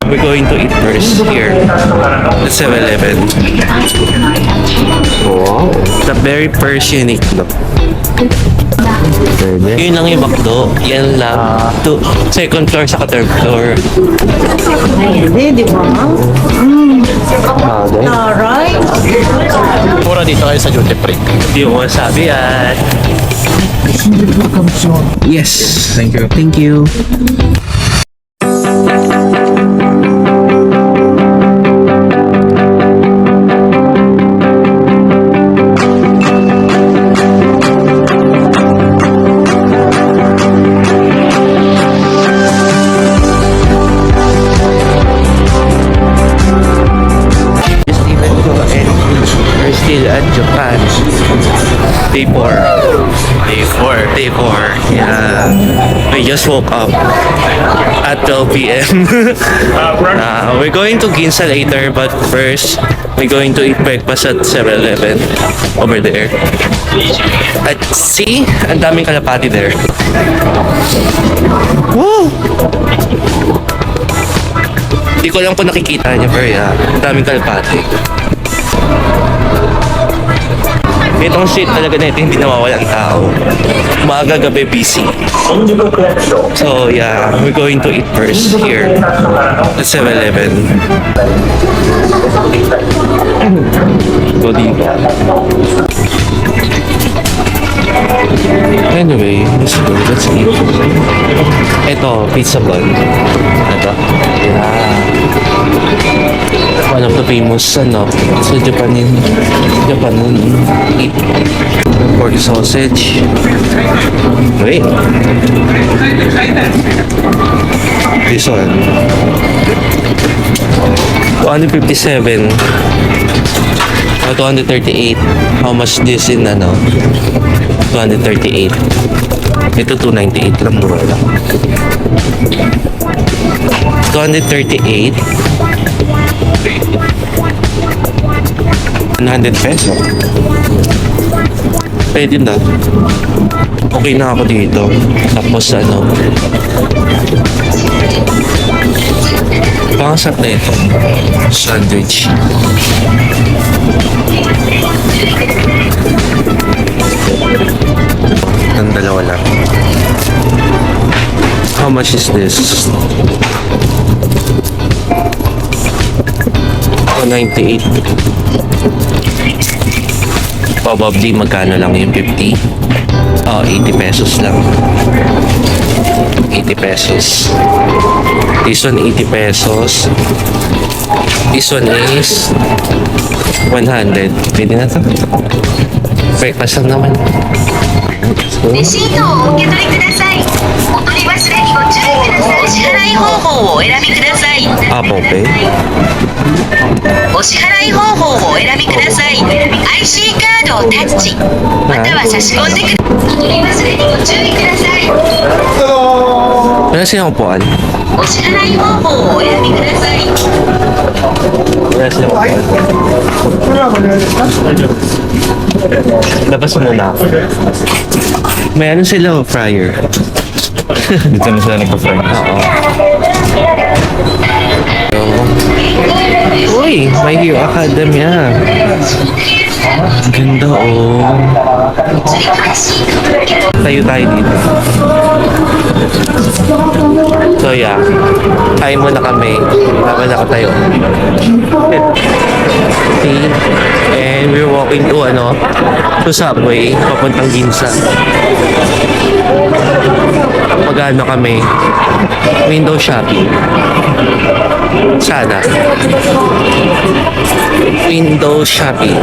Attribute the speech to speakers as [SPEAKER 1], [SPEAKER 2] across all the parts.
[SPEAKER 1] We're going to eat first here at 7-Eleven.
[SPEAKER 2] Wow.
[SPEAKER 1] The very first unique look.
[SPEAKER 2] Pwede.
[SPEAKER 1] Yun lang yung McDo. Yan lang. Second floor sa third floor.
[SPEAKER 3] Hindi, di ba?
[SPEAKER 2] Pwede.
[SPEAKER 3] Alright.
[SPEAKER 4] Mura dito kayo sa duty free.
[SPEAKER 1] Hindi mo masabi yan. Yes. Thank you. Thank you. We're still at Japan. Day 4. Day 4. Yeah. We just woke up at 12 p.m. We're going to Ginza later, but first, we're going to eat breakfast at 7-Eleven over there. At see, ang daming kalapati there. Woo! Hindi ko lang po nakikita niya, pero yeah, ang daming kalapati. Itong street talaga na ito, hindi nawawala ang tao. Umaga, gabi, busy. So yeah, we're going to eat first here at 7-Eleven. Go dito. Anyway, let's eat. Ito, pizza bun. Ito. Yeah. One of the famous, sa Japan eat pork sausage. Wait. This one. 257. 238. How much this in 238. Ito 298 lang, mura lang. 238. 100 peso. Pwede na. Okay na ako dito. Tapos pangasap na ito. Sandwich. Ang dalawa lang. How much is this? 98. Probably magkano lang yung 50? Oh, 80 pesos lang. 80 pesos. This one 80 pesos. This one is 100. Pwede na ito. Breakfast lang naman.
[SPEAKER 5] レシートをお受け取りください。お取り忘れにご注意ください。お支払い方法をお選びください。
[SPEAKER 1] Apple Pay?
[SPEAKER 5] お支払い方法をお選びください。IC カードをタッチ、または差し込んでください。お取り忘れにご注意ください。
[SPEAKER 1] Wala silang upuan?
[SPEAKER 5] お支払い方法をお選びください。
[SPEAKER 1] Wala silang upuan. Labas muna ako. May ano sila, fryer.
[SPEAKER 4] Dito na sila nagpa-fry.
[SPEAKER 1] Oo. Uy, My Hero Academia. Ang ganda, oh. Tayo dito. So yeah, kain muna kami. Bago na tayo. See? And we're walking to Subway, papuntang Ginza. Magano kami? Window shopping. Sana. Window shopping.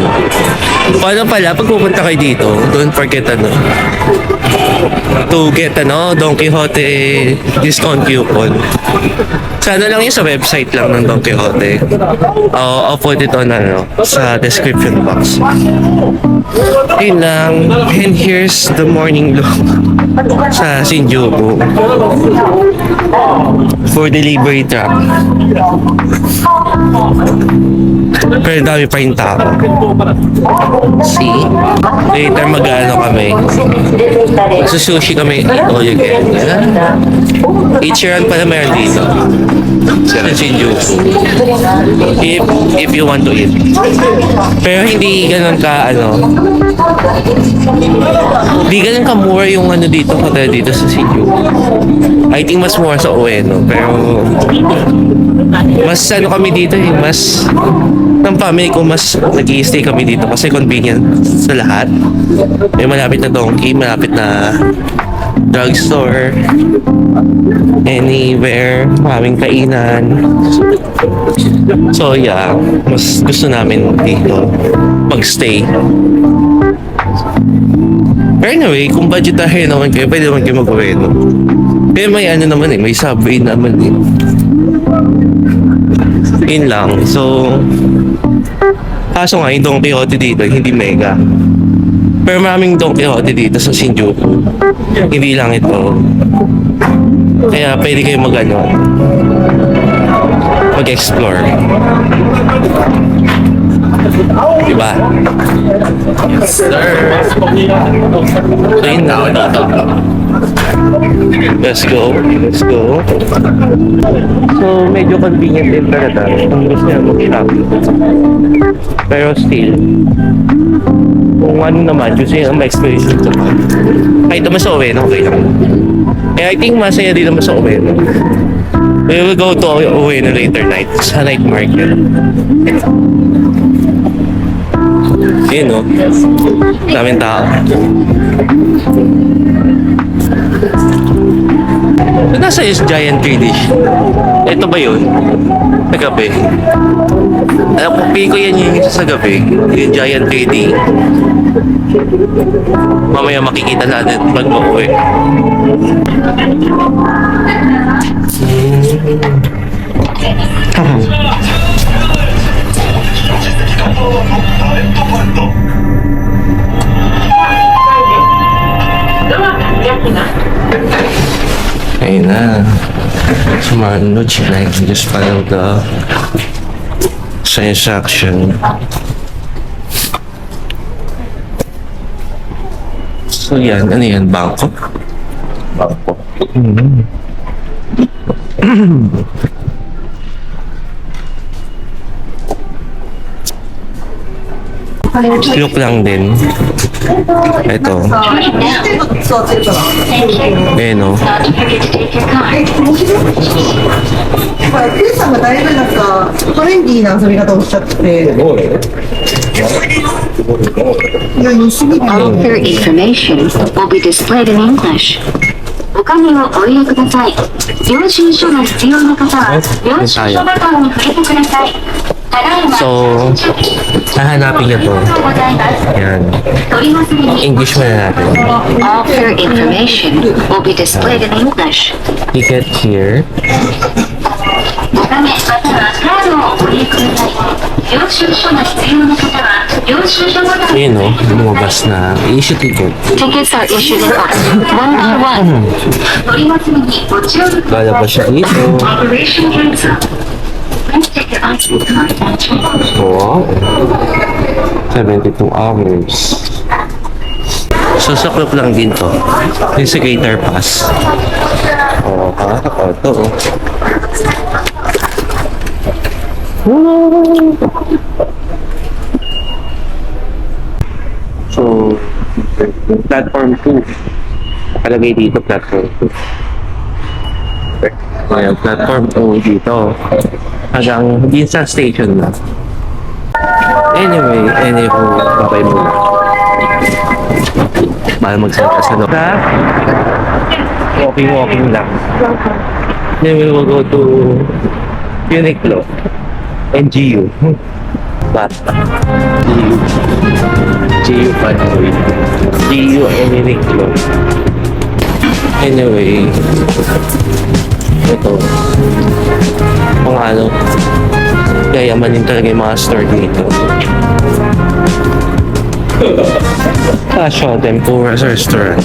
[SPEAKER 1] Paano pala, pag pupunta kayo dito, don't forget to get Don Quixote discount coupon. Sana lang yun sa website lang ng Don Quixote. I'll put it on sa description box. Yun lang. And here's the morning look sa Shinjuku for delivery truck. Pero dami pa yung tao. See? Later mag-ano kami. Magsusushi kami. Eat all you get. Ichiran pala meron dito. sa Shinjuku. If you want to eat. Pero hindi ganun ka, hindi ganun ka mura yung dito, hotel dito sa Shinjuku. I think mas mura sa Ueno. Pero, mas kami dito mas, ng family ko, mas nag-i-stay kami dito kasi convenient sa lahat. May malapit na Donkey, malapit na drugstore, anywhere, maraming kainan. So yeah, mas gusto namin dito magstay. Pero anyway, kung budgetary naman kayo, pwede naman kayo mag-Ueno. Pero may naman may subway naman Yun lang. So, kaso nga, yung Don Quixote dito, hindi mega. Pero maraming Don Quixote dito sa Shinjuku. Hindi lang ito. Kaya pwede kayo mag-explore. Diba? Yes, sir. So, yun na dito. Let's go. So, medyo convenient din talaga kung gusto nyo mag-shopping. Pero still, kung naman, gusto nyo ma-experience ito. Kahit naman sa Ueno, okay lang. Eh, I think masaya din naman sa Ueno. We will go to Ueno later night, sa night market. Yun, no? Daming tao. So, nasa is Giant 3D. Ito ba yun? Sa gabi. Alam ko, pili ko yan yung isa sa gabi. Yung Giant 3D. Mamaya makikita natin pag mauwi. Ayun na. Sumunod siya na. Just follow the instruction. So yan. Ano yan? Bangkok? Bangkok. Look lang din. Ito. Eh, no?
[SPEAKER 3] クリスさんがだいぶトレンディーな遊び方をおっしゃってて、いや、西日本
[SPEAKER 2] All your information will be displayed in English. お金をお入れください。領収書が必要な方は、領収書ボタンに触れてください。
[SPEAKER 1] So, hahanapin niya to. Yan. English mo na natin.
[SPEAKER 2] All your information will be displayed in English.
[SPEAKER 1] Ticket here.
[SPEAKER 2] お金またはカードをお入れください。領収書が必要な方は、領収書ボタン
[SPEAKER 1] Ayun, no? Lumabas na. I-issue ticket.
[SPEAKER 2] Tickets are issued in order, one by one. 取り忘れにご注意ください。
[SPEAKER 1] Lalabas siya dito.
[SPEAKER 2] Operation cancel. Please check your ID card and check.
[SPEAKER 1] So, 72 hours. So, saklop lang din to. Yung sa Greater Pass. Oo, ito. So, platform 2. Nakalagay dito, platform 2. Ayan, platform 2 dito. Hanggang Ginza Station na. Anyway, babay muna. Mahal magsalita sa loob. Walking lang. Then we will go to Uniqlo and GU. Basta. GU pa na. GU and Uniqlo. Anyway, ito. Mga yayamanin talaga yung mga store dito. Fashion Tempura Restaurant.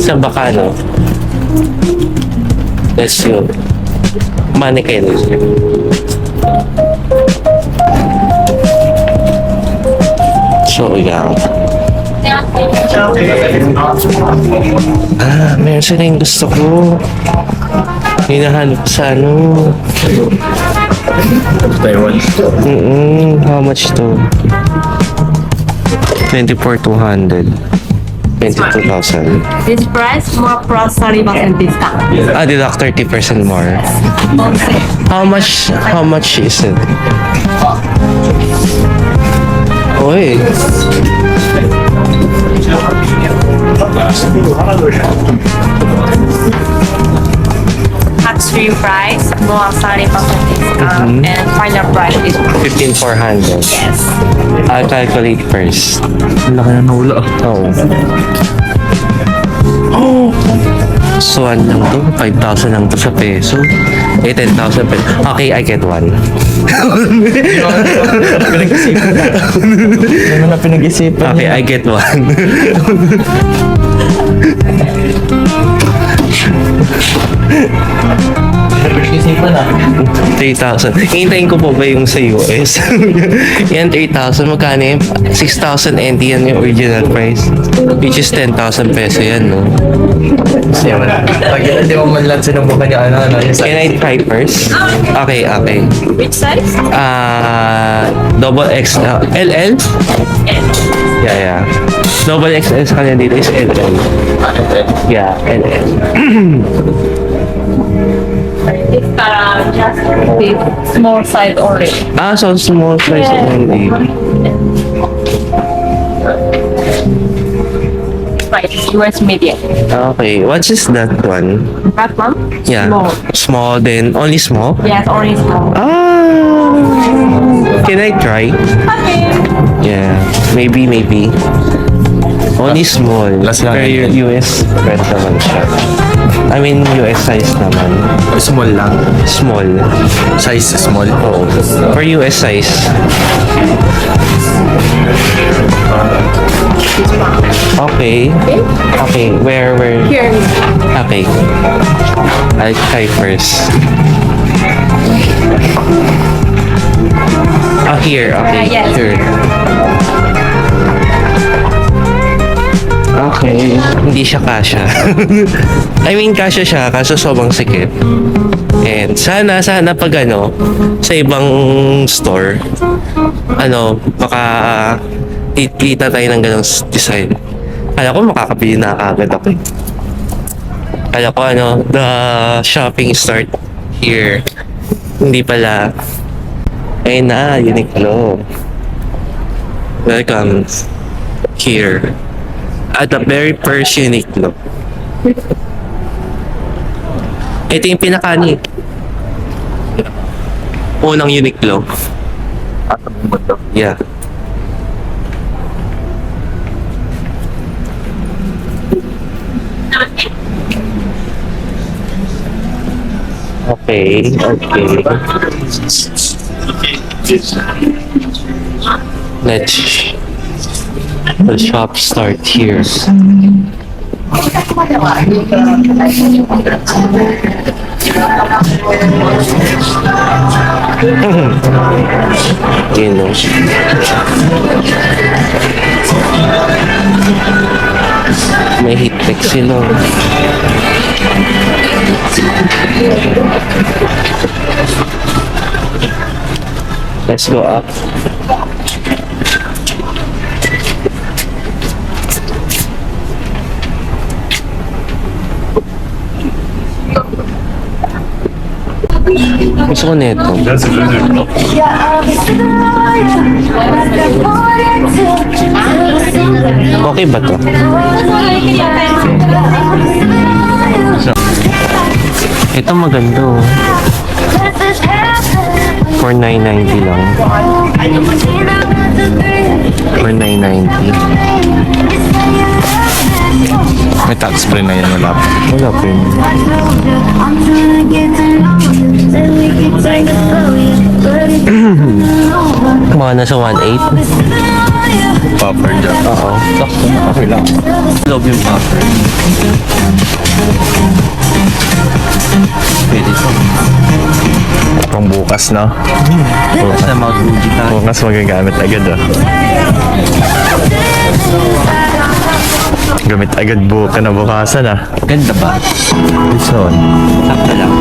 [SPEAKER 1] Sa Bacano. Let's go. Mannequin. So, yeah. Meron sila yung gusto ko. Hinahanap sa ano.
[SPEAKER 4] Taiwan.
[SPEAKER 1] How much to? 24,200. 22,000.
[SPEAKER 6] This price more plus 30% discount.
[SPEAKER 1] Deduct 30% more. How much is it? Oy.
[SPEAKER 6] Tax-free price more 30% discount and final price is
[SPEAKER 1] 15,400.
[SPEAKER 6] yes.
[SPEAKER 1] I'll calculate first.
[SPEAKER 4] Ang laki na nawala.
[SPEAKER 1] Oh. So, ano lang to? 5,000 lang to sa peso. 10,000 peso. Okay, I get one.
[SPEAKER 4] Pinag-isipan na. Ano na pinag-isipan
[SPEAKER 1] Okay, I get one.
[SPEAKER 4] Pinag-isipan na.
[SPEAKER 1] 3,000. Hintayin ko po ba yung sa US? Yan, 3,000. Magkano yan? 6,000 NT yan yung original price. Which is 10,000 peso yan, no?
[SPEAKER 4] Kasi wala. Pag hindi mo man lang sinubukan yung ano, yung
[SPEAKER 1] Can I try first? Okay, okay.
[SPEAKER 6] Which size?
[SPEAKER 1] Double XL. LL? Yeah, yeah. Double XL sa kanya dito is LL. Yeah, LL.
[SPEAKER 6] It's just the small size only.
[SPEAKER 1] So small size only.
[SPEAKER 6] Right, US medium.
[SPEAKER 1] Okay, what is that one?
[SPEAKER 6] That one?
[SPEAKER 1] Yeah.
[SPEAKER 6] Small.
[SPEAKER 1] Small then, only small?
[SPEAKER 6] Yes, only small.
[SPEAKER 1] Can I try?
[SPEAKER 6] Okay.
[SPEAKER 1] Yeah, maybe. Only small.
[SPEAKER 4] Last lang
[SPEAKER 1] Pero
[SPEAKER 4] yan.
[SPEAKER 1] US bread naman siya. I mean, US size naman.
[SPEAKER 4] Small lang.
[SPEAKER 1] Small.
[SPEAKER 4] Size small.
[SPEAKER 1] Oo. For US size. Okay. Okay, where?
[SPEAKER 6] Here.
[SPEAKER 1] Okay. I'll try first. Here. Okay,
[SPEAKER 6] Yes.
[SPEAKER 1] sure. Okay, hindi siya kasha. I mean, kasha siya, kaso sobrang sikip. And sana pag sa ibang store, baka kita tayo ng ganong design. Kala ko makakabili na agad ako. Kala ko the shopping start here. Hindi pala. Ayun na, Uniqlo. Welcome here. At the very first Uniqlo. Ito yung pinakani. Unang Uniqlo. Yeah. Okay. The shop start here. You know. May heat tech sila. Let's go up. Gusto ko nito. Okay ba to? Ito maganda oh. For 990 lang. For 990.
[SPEAKER 4] May tax free na yan, wala pa.
[SPEAKER 1] Wala pa yun. Mga nasa 1.8.
[SPEAKER 4] Popper dyan.
[SPEAKER 1] Oo.
[SPEAKER 4] Sakto na, okay lang.
[SPEAKER 1] Love yung popper. Pwede ito.
[SPEAKER 4] Pang bukas na.
[SPEAKER 1] Sa Mount Fuji tayo.
[SPEAKER 4] Bukas magagamit agad ah. Gamit agad kinabukasan ah.
[SPEAKER 1] Ganda ba?
[SPEAKER 4] So,
[SPEAKER 1] Sakto lang.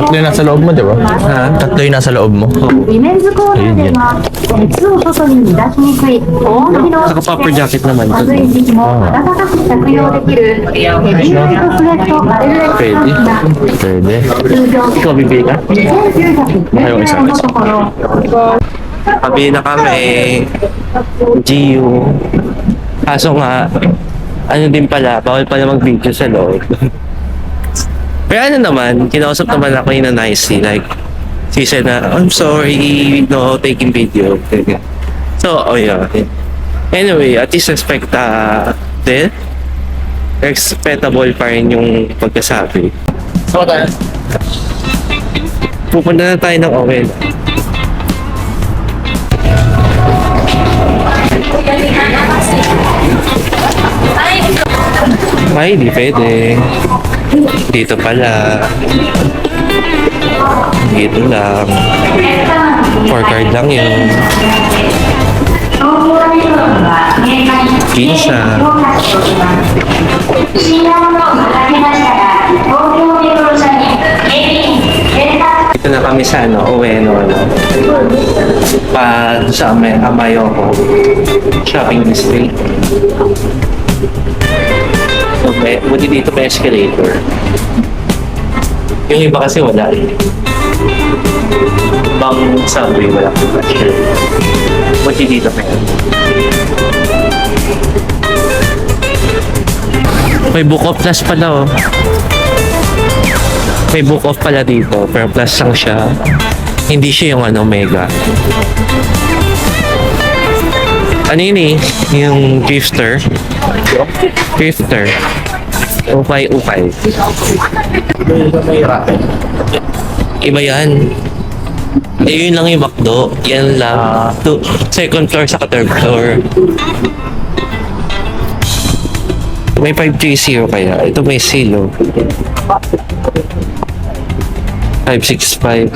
[SPEAKER 4] tatlo yung nasa loob mo, di ba?
[SPEAKER 1] Ha?
[SPEAKER 4] Tatlo yung nasa loob mo.
[SPEAKER 2] リメンズコーナーでは熱を外に出しにくい保温機能
[SPEAKER 1] Saka puffer jacket naman.
[SPEAKER 2] 暑い時期も暖かく着用できるヘビーウェイトスウェットバレルレックスが
[SPEAKER 4] Pwede.
[SPEAKER 2] 通常
[SPEAKER 1] Ikaw, bibili ka?
[SPEAKER 2] 1990円のところ
[SPEAKER 1] Pabili na kami. GU. Kaso nga, ano din pala, bawal pala mag-video sa loob. Pero ano naman, kinausap naman ako yun na nicely. Like, she said na, I'm sorry, no taking video. So, oh yeah. Anyway, at least din. Respectable pa rin yung pagkasabi.
[SPEAKER 4] So, tayo.
[SPEAKER 1] Pupunta na tayo ng Owen. Ay, di pwede. Dito pala. Dito lang. 4 card lang yun. Kinsa. Dito na kami sa Ueno, sa Amayoko shopping district. So, buti dito may escalator. Yung iba kasi wala eh. Ibang subway wala kang escalator. Buti dito meron. May book of plus pala oh. May book off pala dito, pero plus lang siya. Hindi siya yung mega. Ano yun eh? Yung drifter. Drifter. Ukay. Iba yan. Eh, yun lang yung McDo. Yan lang. Second floor sa third floor. May 530 kaya. Ito may silo. 565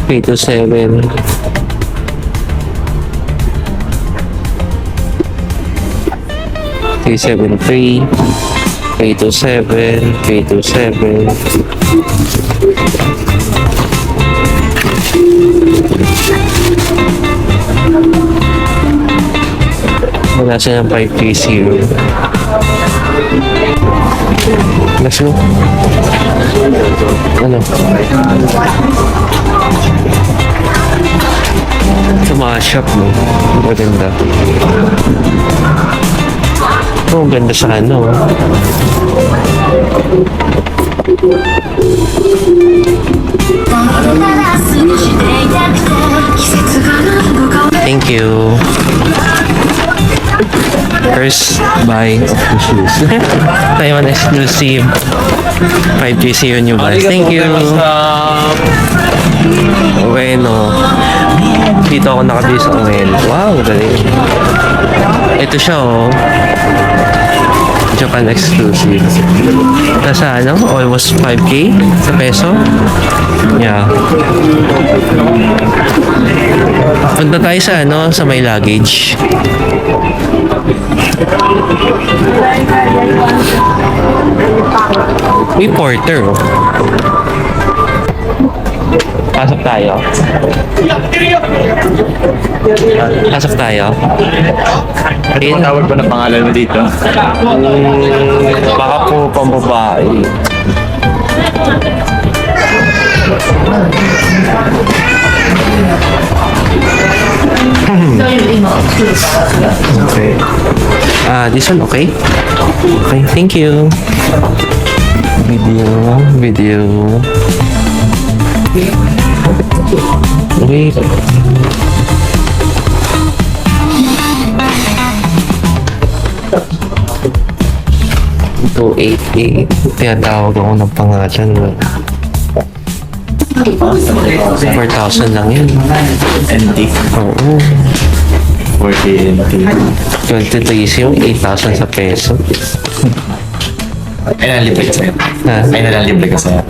[SPEAKER 1] 327 373 327 327 wala siya ng 530. Let's go. Ano? Sa mga shop mo. Maganda. Oh, ganda sa ano. Thank you. First buy of the shoes. Taiwan exclusive. 5GC yun yung buy. Thank you. Ueno. Dito ako nakabili sa Ueno. Wow, galing. Ito siya oh. Japan exclusive. Nasa ano? Almost 5K sa peso. Yeah. Punta tayo sa ano? Sa may luggage. May porter oh. Pasok tayo. Pasok tayo.
[SPEAKER 4] Ano tawag ba na pangalan mo dito?
[SPEAKER 1] Baka po pambabae. Okay. This one okay? Okay, thank you. Video. Wait. Ito, 888. Tinatawag ako ng pangalan. 4,000 lang yun.
[SPEAKER 4] NT.
[SPEAKER 1] Oo.
[SPEAKER 4] 40 NT.
[SPEAKER 1] 23 yung 8,000 sa peso.
[SPEAKER 4] Ay, nalibre ko sa'yo.
[SPEAKER 1] Ha?
[SPEAKER 4] Ay, nalibre ko sa'yo.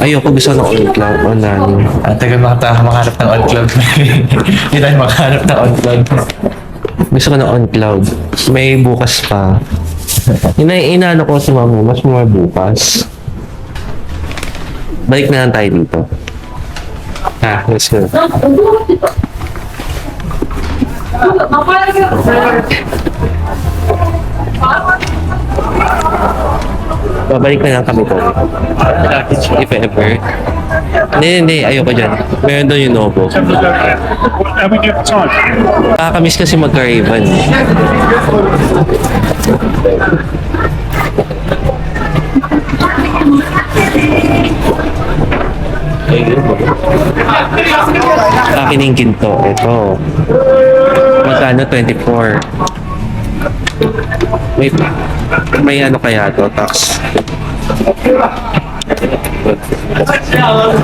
[SPEAKER 1] Ayoko, gusto ng all cloud online.
[SPEAKER 4] Ang tagal makahanap ng on cloud. Hindi tayo makahanap ng on cloud.
[SPEAKER 1] Gusto ko ng on cloud. May bukas pa. Inaano ko si mama, mas more bukas. Balik na lang tayo dito. Let's go. Babalik na lang kami to. If ever. Hindi, ayoko dyan. Meron doon yung Novo. Kakamiss kasi magka-Raven. Akin yung ginto. Ito. Magkano? 24. May ano kaya to? Tax.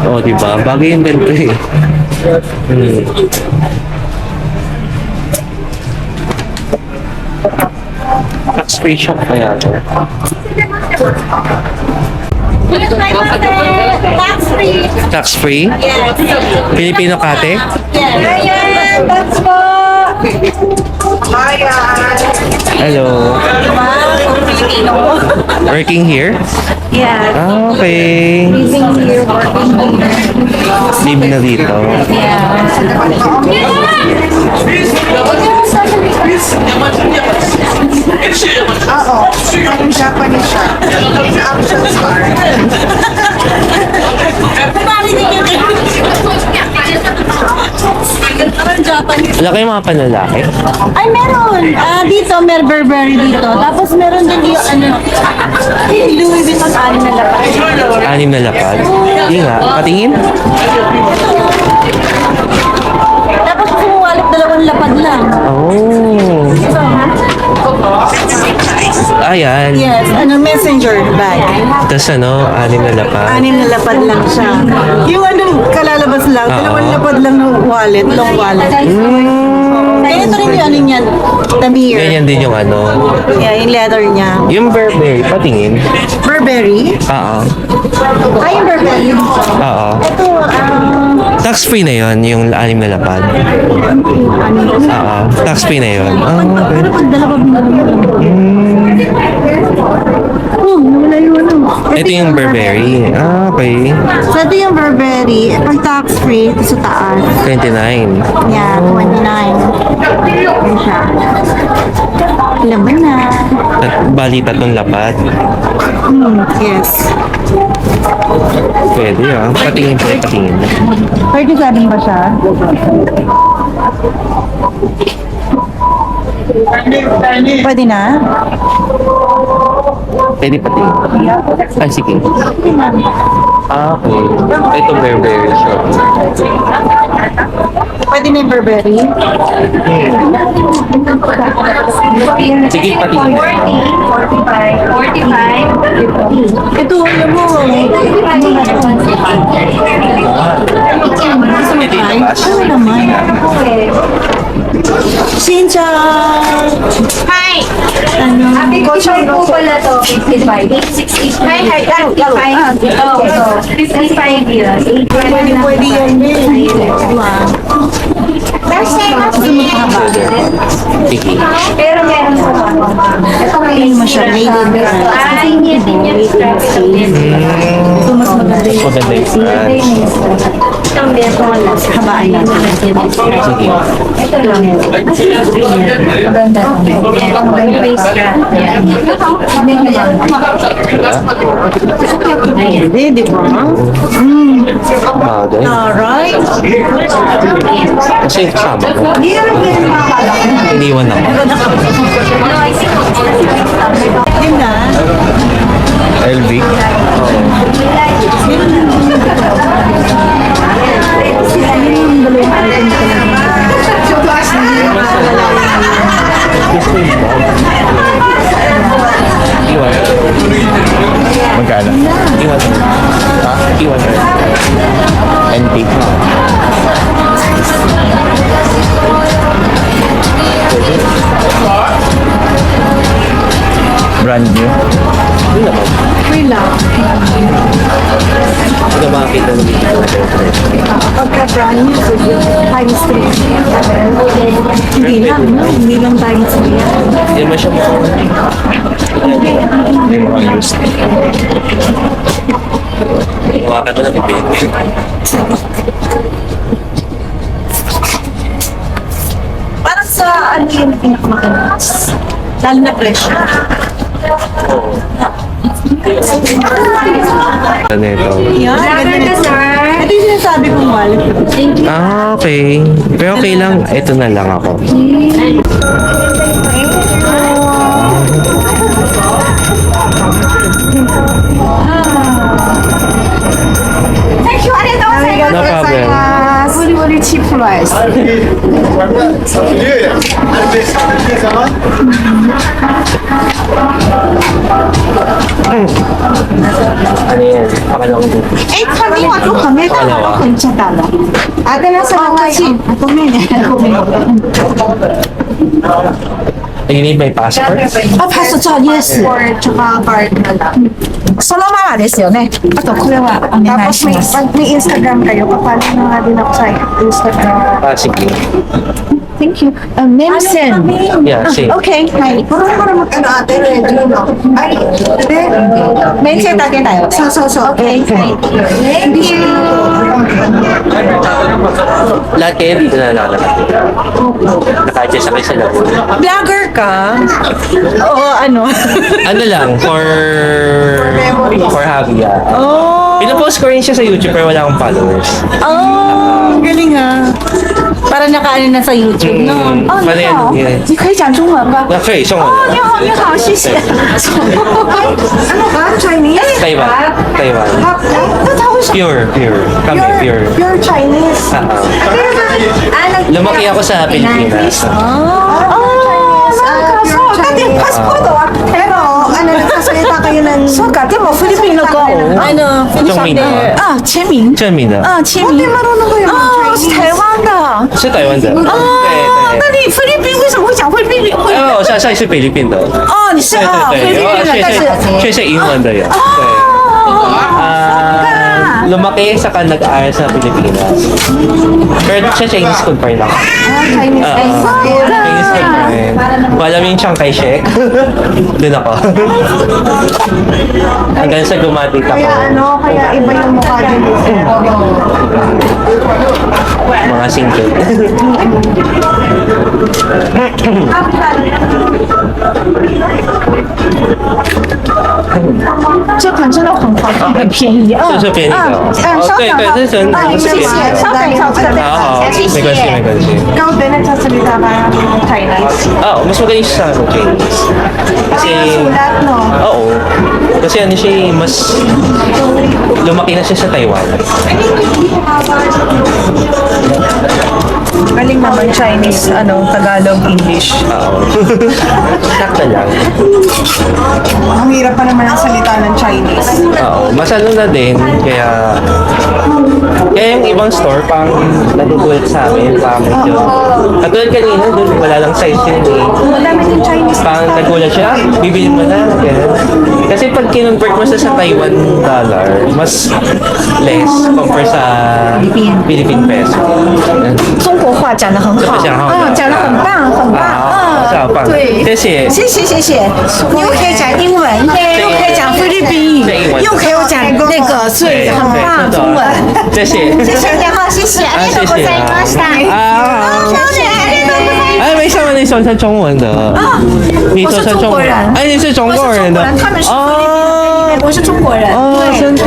[SPEAKER 1] Oh, diba? Bagay yung ganito eh. Tax-free shop kaya to.
[SPEAKER 7] Tax-free.
[SPEAKER 1] Tax-free?
[SPEAKER 7] Yes.
[SPEAKER 1] Filipino kate?
[SPEAKER 7] Yes. Ayan, that's po.
[SPEAKER 1] Hello.
[SPEAKER 7] Filipino.
[SPEAKER 1] Working here?
[SPEAKER 7] Yes.
[SPEAKER 1] Okay.
[SPEAKER 7] Living here, working here.
[SPEAKER 1] Live na dito.
[SPEAKER 3] Oo. Ang Japanese siya. Sa action star.
[SPEAKER 1] Wala kayong mga panlalaki?
[SPEAKER 7] Ay, meron. Dito, may Burberry dito. Tapos meron din yung yung Louis Vuitton anim na lapad.
[SPEAKER 1] 6 na lapad? Hindi nga. Patingin?
[SPEAKER 7] Tapos kung wallet, 2 lapad lang.
[SPEAKER 1] Oh. Ayan.
[SPEAKER 3] Yes, messenger bag.
[SPEAKER 1] Tapos 6 na lapad.
[SPEAKER 3] 6 na lapad lang siya. Yung kalalabas lang, 2 lapad lang ng wallet, long wallet. Kaya ito rin yung niyan, Tamir.
[SPEAKER 1] Ganyan din yung
[SPEAKER 3] Yeah, yung leather niya.
[SPEAKER 1] yung Burberry. Patingin.
[SPEAKER 3] Burberry.
[SPEAKER 1] Oo.
[SPEAKER 3] Ay, yung Burberry.
[SPEAKER 1] Oo.
[SPEAKER 3] Ito,
[SPEAKER 1] Tax-free na yon yung 6 na lapad. Oo. Tax-free na yun. Okay.
[SPEAKER 3] pag dalawa nawala yung
[SPEAKER 1] Ito yung Burberry. Okay.
[SPEAKER 3] So, ito yung Burberry. Pag tax-free, ito sa taas.
[SPEAKER 1] 29.
[SPEAKER 3] Yeah, 29. Yan siya. Laman na.
[SPEAKER 1] At bali 3 lapad.
[SPEAKER 3] Yes.
[SPEAKER 1] Pwede Patingin po, patingin.
[SPEAKER 3] 37 ba siya? Pwede na?
[SPEAKER 1] Pwede patingin. Ay, sige. Okay. Ito Burberry shop.
[SPEAKER 3] Pwede na yung Burberry?
[SPEAKER 1] Sige, patingin.
[SPEAKER 7] 45.
[SPEAKER 3] Ito, alam mo.
[SPEAKER 1] Ito yung labas.
[SPEAKER 3] Ano naman? Cynthia!
[SPEAKER 7] Hi!
[SPEAKER 3] Ano?
[SPEAKER 7] Picture po pala to, 55. 65. Hi, 55. Ito, 55 years.
[SPEAKER 3] Pwede yan din. Wow.
[SPEAKER 1] Sige.
[SPEAKER 7] Pero meron po ako. Ito
[SPEAKER 3] Hindi mo siya rated.
[SPEAKER 7] Ay, hindi niya strap.
[SPEAKER 3] Ito mas maganda yung
[SPEAKER 1] Maganda yung brands.
[SPEAKER 7] Itong meron lang.
[SPEAKER 3] habaan lang.
[SPEAKER 1] Sige.
[SPEAKER 7] Ito lang. Maganda. Maganda yung strap.
[SPEAKER 3] Hindi, di ba?
[SPEAKER 1] Bagay.
[SPEAKER 3] Alright.
[SPEAKER 1] Kasi kasama ko. Iniwan ako.
[SPEAKER 3] Yun na.
[SPEAKER 1] LV. Iwan.
[SPEAKER 4] Magkano?
[SPEAKER 1] Iwan. Ha? Iwan. NP.
[SPEAKER 4] Brand new.
[SPEAKER 7] brand new. Times 3. Hindi lang, no? Hindi lang times 3 yan.
[SPEAKER 1] Hindi naman siya
[SPEAKER 4] May mga used.
[SPEAKER 1] Hawakan mo na pipili.
[SPEAKER 7] Parang sa ano yung pinakamaganda? Lalo na pressure.
[SPEAKER 1] Ano ito?
[SPEAKER 3] Yan, ganda nito. Ito yung sinasabi kong wallet.
[SPEAKER 1] Ah, okay. Pero okay lang. Ito na lang ako.
[SPEAKER 7] Thank you, arigatou
[SPEAKER 1] No problem.
[SPEAKER 7] Very, very cheap price.
[SPEAKER 1] Ano yan? Pakalawang dito.
[SPEAKER 7] 哎，看另外都很没办法，都很简单的。啊，跟他说我去，都没呢，都没有。
[SPEAKER 1] You need my passport?
[SPEAKER 7] あ、パスタです。そのままですよね。あとこれはお願いします。may Instagram kayo. Papalo na nga din ako sa Instagram.
[SPEAKER 1] Ah, sige.
[SPEAKER 7] Thank you. Nelson.
[SPEAKER 1] Yeah, same.
[SPEAKER 7] Okay. Hi. Ano ate? Ay, mention tayo tayo. So. Okay. Thank you.
[SPEAKER 1] Lahat kayo dito na lalakad. Naka-adjust sa loob.
[SPEAKER 3] Vlogger ka? Oo, ano?
[SPEAKER 1] Ano lang, for hobby, yeah.
[SPEAKER 3] Oh,
[SPEAKER 1] Pinapost ko rin siya sa YouTube pero wala akong followers.
[SPEAKER 3] oh, galing ah. Para nakaano na sa YouTube, no?
[SPEAKER 7] Oh,
[SPEAKER 1] Paano yan? Yeah.
[SPEAKER 7] 你可以讲中文吗？
[SPEAKER 1] Okay, so
[SPEAKER 7] 哦，你好，你好，谢谢。ano ba? Chinese?
[SPEAKER 1] Taiwan. Taiwan.
[SPEAKER 7] 那他为什么
[SPEAKER 1] Pure. Kami, pure.
[SPEAKER 7] You're Chinese?
[SPEAKER 1] Lumaki ako sa Pilipinas.
[SPEAKER 7] passport pero nagsasalita kayo ng mo Filipino ko.
[SPEAKER 3] Ano, finish up
[SPEAKER 1] Chongming.
[SPEAKER 3] there.
[SPEAKER 7] Ah, 签名。
[SPEAKER 1] 真名的，
[SPEAKER 7] 签名。marunong kayo ng Chinese? 台湾的。
[SPEAKER 1] 是台湾的。对
[SPEAKER 7] 那你菲律宾为什么会讲菲律宾？
[SPEAKER 1] 对。我上一是菲律宾的。
[SPEAKER 7] 哦，你是
[SPEAKER 1] 对
[SPEAKER 7] 啊，菲律
[SPEAKER 1] 对对，
[SPEAKER 7] 宾人，但是
[SPEAKER 1] 却是英文的人。对。Lumaki saka nag-aaral sa Pilipinas. Pero siya Chinese school pa rin ako.
[SPEAKER 7] Chinese.
[SPEAKER 1] Chinese school pa rin. Alam yung Chiang Kai-shek? Doon ako. Hanggang sa gumatik ako.
[SPEAKER 7] kaya iba yung mukha din.
[SPEAKER 1] Mga single.
[SPEAKER 7] 这款真的很好看，很便宜啊。
[SPEAKER 1] 这是便宜的哦。对对，这是
[SPEAKER 7] 谢谢，稍等一下，
[SPEAKER 1] 好，没关系没关系。
[SPEAKER 7] Ikaw din nagsasalita ka ng Chinese.
[SPEAKER 1] Mas magaling siya sa Chinese. Kasi,
[SPEAKER 7] Sulat, no?
[SPEAKER 1] oo. Kasi ano siya, mas lumaki na siya sa Taiwan.
[SPEAKER 3] Galing naman Chinese, Tagalog, English.
[SPEAKER 1] Oo. Sakta lang.
[SPEAKER 3] Ang hirap pa naman ang salita ng Chinese.
[SPEAKER 1] Oo. Mas ano na din, kaya yung ibang store, pang nagugulat sa amin, pang medyo, katulad kanina, doon wala lang size yun eh.
[SPEAKER 3] Wala na yung Chinese.
[SPEAKER 1] Pang nagulat siya, bibili mo na, ganun. Kasi pag kinonvert mo sa Taiwan dollar, mas less compare sa Philippine peso.
[SPEAKER 7] 中国话讲得很好，讲得很棒，很棒，
[SPEAKER 1] 好棒，
[SPEAKER 7] 对，
[SPEAKER 1] 谢谢。
[SPEAKER 7] 谢谢谢谢，你又可以讲英文，又可以讲菲律宾语，又可以讲那个，所以很棒，中文。
[SPEAKER 1] 谢谢。
[SPEAKER 7] 谢谢你好，谢谢，ありがとうございました。
[SPEAKER 1] 啊，哎，没想到你说成中文的，你说成中文，哎，你是中国人的，
[SPEAKER 7] 他们是菲律宾，我是中国人，
[SPEAKER 1] 哦，真的，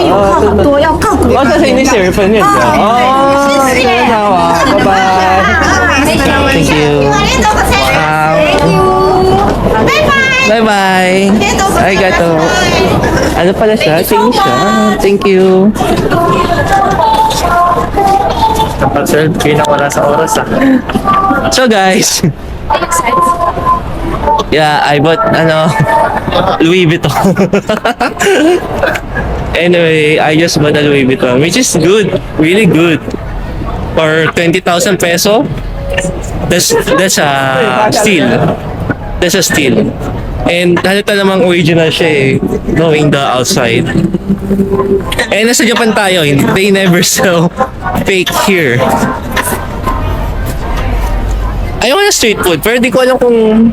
[SPEAKER 7] 有课很多，要各国。
[SPEAKER 1] 哦，这是你是日本人的，哦，
[SPEAKER 7] 谢谢，
[SPEAKER 1] 好啊，拜拜，Thank you，好，拜拜，ありがとう。Ano pala siya? Chinese siya. Thank you.
[SPEAKER 4] Dapat sir, pinawala sa oras
[SPEAKER 1] So guys, yeah, I bought Louis Vuitton. Anyway, I just bought a Louis Vuitton, which is good, really good. For 20,000 peso, that's a steal. That's a steal. And halata namang original siya eh, knowing the outside. Eh, nasa Japan tayo, they never sell fake here. Ayoko na street food, pero di ko alam kung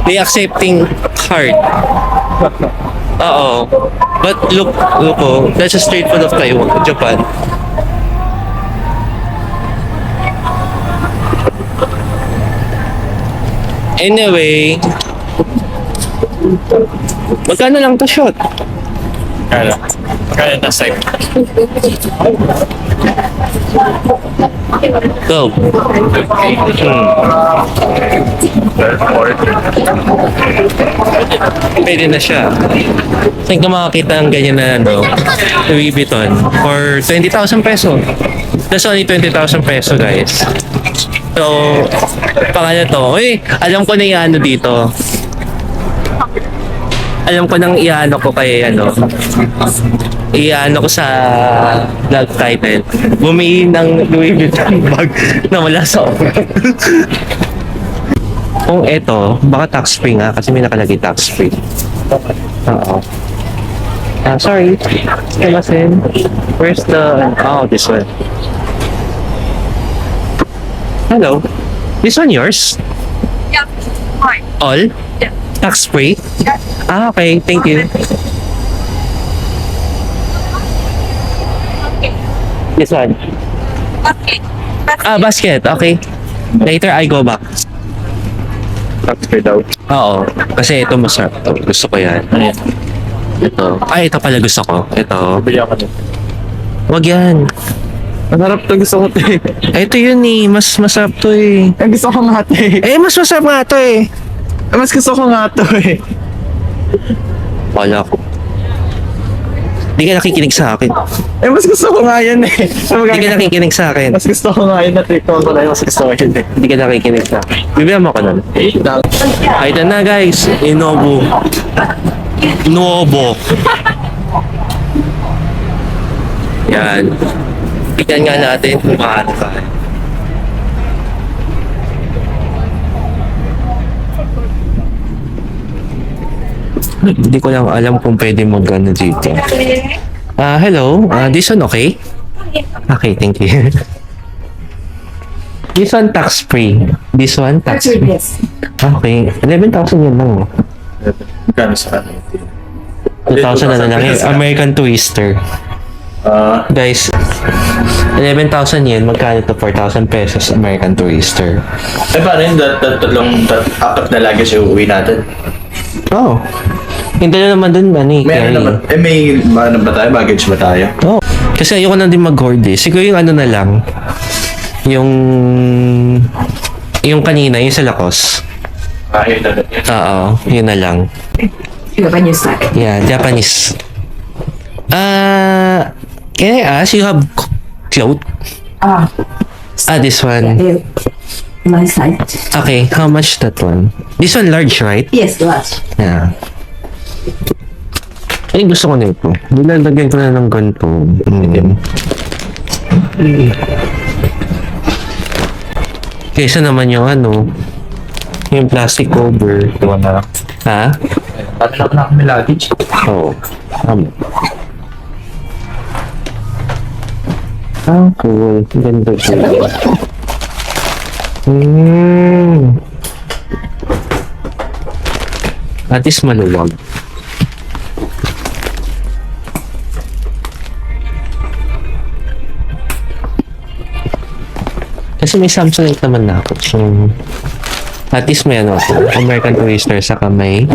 [SPEAKER 1] they accepting card. Oo. But look, oh, that's a street food of Taiwan, Japan. Anyway, magkano lang to shot?
[SPEAKER 4] Kaya na side.
[SPEAKER 1] Go. Pwede na siya. Saan ka makakita ng ganyan na Louis Vuitton for 20,000 peso. That's only 20,000 peso, guys. So, pangalan to. Uy, alam ko na yung dito. Alam ko nang iano ko kay iano ko sa vlog title. Bumili ng Louis Vuitton bag na wala sa Kung ito, baka tax free nga kasi may nakalagay tax free. Oo. Sorry. Kamasin. Where's the... Oh, this one. Hello. This one yours?
[SPEAKER 6] Yeah. Fine.
[SPEAKER 1] All?
[SPEAKER 6] Yeah.
[SPEAKER 1] Tax free?
[SPEAKER 6] Yeah.
[SPEAKER 1] Ah, okay. Thank you. This one.
[SPEAKER 6] Okay.
[SPEAKER 1] Ah, basket. Okay. Later, I go back.
[SPEAKER 4] Tax free daw.
[SPEAKER 1] Oo. Kasi ito masarap to. Gusto ko yan. Ito. Ay, ito pala gusto ko. Ito.
[SPEAKER 4] Bili ako din.
[SPEAKER 1] Wag yan.
[SPEAKER 4] Masarap to, gusto ko to eh.
[SPEAKER 1] Ito yun eh. Mas masarap to eh.
[SPEAKER 4] Gusto ko nga to eh.
[SPEAKER 1] Eh, mas masarap nga to eh.
[SPEAKER 4] Mas gusto ko nga to eh.
[SPEAKER 1] Wala ko. Di ka nakikinig sa akin.
[SPEAKER 4] Mas gusto ko nga yan eh.
[SPEAKER 1] Di ka nakikinig sa akin.
[SPEAKER 4] Mas gusto ko nga yun na trip ko na mas gusto ko yun eh.
[SPEAKER 1] Di ka nakikinig sa akin. Bibigyan mo ako nun. Ay, ito na guys. Inobo. Inobo. Yan. Tignan nga natin kung paano tayo. Hindi ko lang alam kung pwede mag-ano dito. Hello. This one okay? Okay, thank you. This one tax free. This one tax free.
[SPEAKER 6] Yes.
[SPEAKER 1] Okay. 11,000 yun lang.
[SPEAKER 4] Magkano sa kanil?
[SPEAKER 1] 2,000 na lang yun. American Twister. Guys, 11,000 yen. Magkano to? 4,000 pesos American Twister.
[SPEAKER 4] Eh paano yun? Apat na lagi siya uuwi natin.
[SPEAKER 1] Oh. Hindi na naman dun,
[SPEAKER 4] May
[SPEAKER 1] carry.
[SPEAKER 4] ano naman? May ano ba tayo? Baggage ba tayo?
[SPEAKER 1] Oh. Kasi ayoko na din mag-hoard eh. Siguro yung ano na lang. Yung kanina, yung sa Lacoste.
[SPEAKER 4] Yun na lang.
[SPEAKER 1] Oo, yun na lang.
[SPEAKER 6] Japanese style.
[SPEAKER 1] Yeah, Japanese. Can I ask, you have cloth? This one.
[SPEAKER 6] My side.
[SPEAKER 1] Okay, how much that one? This one large, right?
[SPEAKER 6] Yes, large.
[SPEAKER 1] Yeah. Ay, gusto ko na ito. Nilalagyan ko na ng ganito. Kaysa naman yung yung plastic cover.
[SPEAKER 4] Ito na lang.
[SPEAKER 1] Ha?
[SPEAKER 4] Paano na kami luggage?
[SPEAKER 1] Oo. Tama. Cool. Ganda siya. At least maluwag. Kasi may Samsonite naman na ako. So, at least may American Twister saka may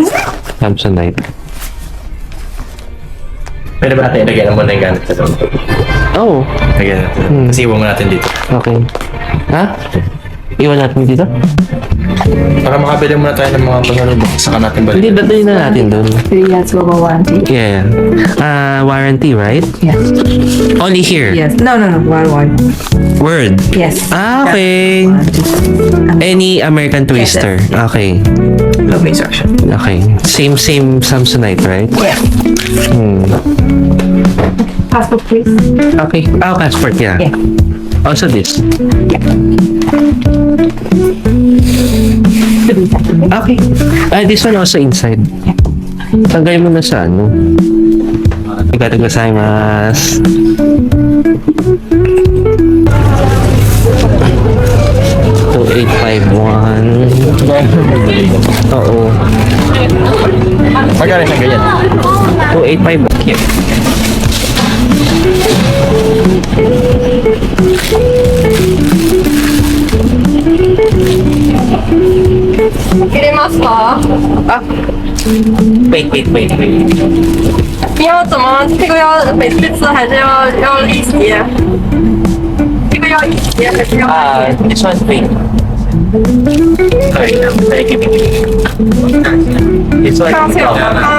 [SPEAKER 1] Samsonite.
[SPEAKER 4] Pwede ba natin ilagyan mo na yung gamit sa doon?
[SPEAKER 1] Oh,
[SPEAKER 4] Lagyan natin. Kasi iwan mo natin dito.
[SPEAKER 1] okay. Ha? Iwan natin dito?
[SPEAKER 4] Para makabili muna tayo ng mga pangalubok. Saka natin balik.
[SPEAKER 1] Hindi, dadalhin na natin doon.
[SPEAKER 6] 3 years global warranty.
[SPEAKER 1] Yeah. Warranty, right?
[SPEAKER 6] Yes.
[SPEAKER 1] Only here?
[SPEAKER 6] Yes. No. One.
[SPEAKER 1] Word?
[SPEAKER 6] Yes.
[SPEAKER 1] Okay. Any American Twister? Okay.
[SPEAKER 6] Love instruction.
[SPEAKER 1] Okay. Same Samsonite, right?
[SPEAKER 6] Yes. Passport, please.
[SPEAKER 1] Okay. Passport, yeah.
[SPEAKER 6] Yeah.
[SPEAKER 1] Also this. Okay. This one also inside. Tanggalin mo na sa ano. Arigatou gozaimasu. $2,851. Oo.
[SPEAKER 4] Magkano isang ganyan?
[SPEAKER 1] 2,851. Wait.
[SPEAKER 6] 要怎么？这个要每次吃还是要一起？这个要一起还是要？
[SPEAKER 1] This one wait. Sorry, I'm giving you. This one.
[SPEAKER 6] 刚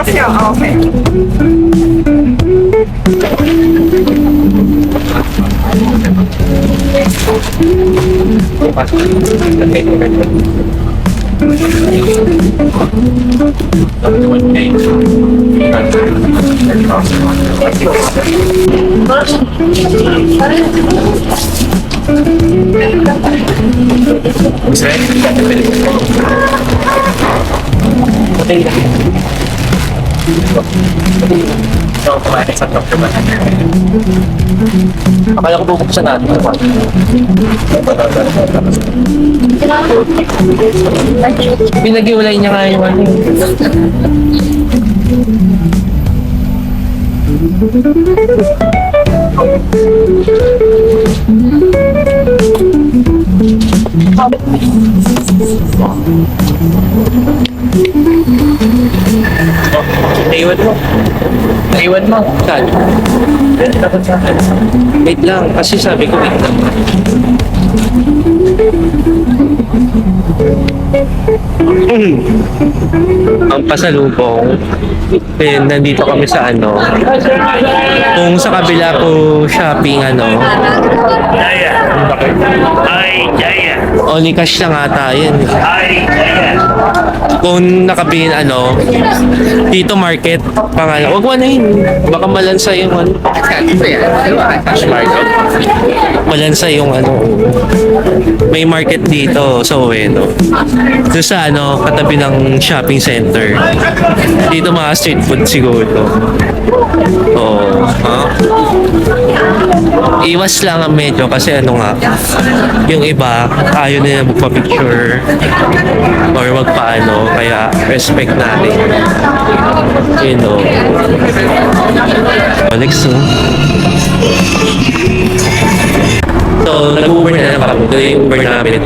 [SPEAKER 6] 笑 ，OK。Akala
[SPEAKER 1] ko bubuksan natin. Pinag-iwalay niya nga yung ano. Naiwan mo. Saan? Wait lang, kasi sabi ko wait lang. Ang pasalubong, nandito kami sa ano, kung sa kabila ko shopping ano, only cash lang ata yun. Kung nakabili ano, dito market, pangalan, wag mo na yun, baka malansa yung ano. Malansa yung ano, may market dito sa Ueno. Doon sa ano, katabi ng shopping center. Dito mga street food siguro. Oo. Iwas lang ang medyo kasi ano nga, yung iba ayaw nila magpa-picture or magpaano, kaya respect natin. You know. Next one. So, nag-Uber na lang kami. Ito yung Uber namin.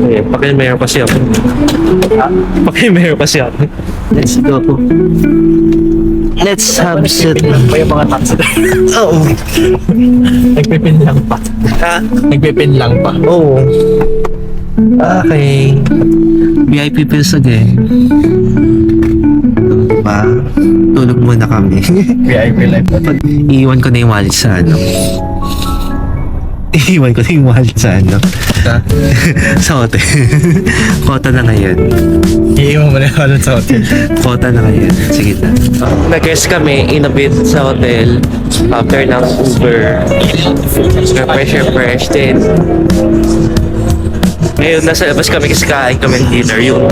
[SPEAKER 1] Okay, pakilmero kasi ako. Pakilmero kasi ako. Let's go. Let's have sit.
[SPEAKER 4] May mga taxi.
[SPEAKER 1] Oo.
[SPEAKER 4] Nagpipin lang pa.
[SPEAKER 1] Ha?
[SPEAKER 4] Nagpipin lang pa.
[SPEAKER 1] Oo. Okay. VIP pills again. Diba? Tulog muna kami.
[SPEAKER 4] VIP life.
[SPEAKER 1] Iiwan ko na yung wallet sa ano. Iiwan ko na yung wallet sa ano. Sa hotel. Kota na ngayon.
[SPEAKER 4] Iiwan mo na yung sa hotel.
[SPEAKER 1] Kota na ngayon. Sige na. Nag-rest kami in a bit sa hotel after ng Uber. Fresh din. Ngayon, nasa labas kami kasi kain kami ng dinner. Yung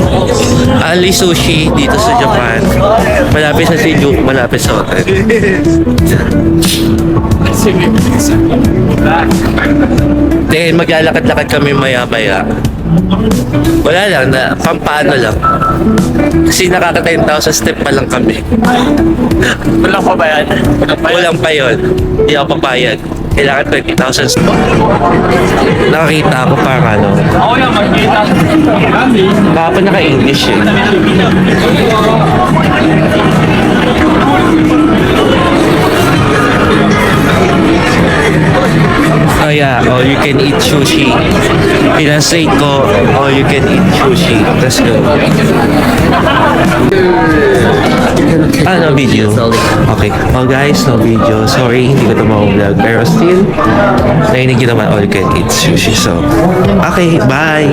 [SPEAKER 1] Ali Sushi dito sa Japan. Malapit sa Shinjuku, malapit sa hotel. Then, maglalakad-lakad kami maya-maya. Wala lang, pampaano lang. Kasi nakaka 10,000 step pa lang kami.
[SPEAKER 4] Walang pa ba yan?
[SPEAKER 1] Kulang pa yun. Hindi ako papayag. Kailangan 20,000 step. Nakakita ako parang ano.
[SPEAKER 4] Ako yung magkita.
[SPEAKER 1] Baka pa naka-English eh. Oh yeah, all you can eat sushi. Pinasay ko, all you can eat sushi. Let's go. No video. Okay. Oh guys, no video. Sorry, hindi ko ito ma-vlog. Pero still, narinig nyo naman all you can eat sushi. So, okay, bye!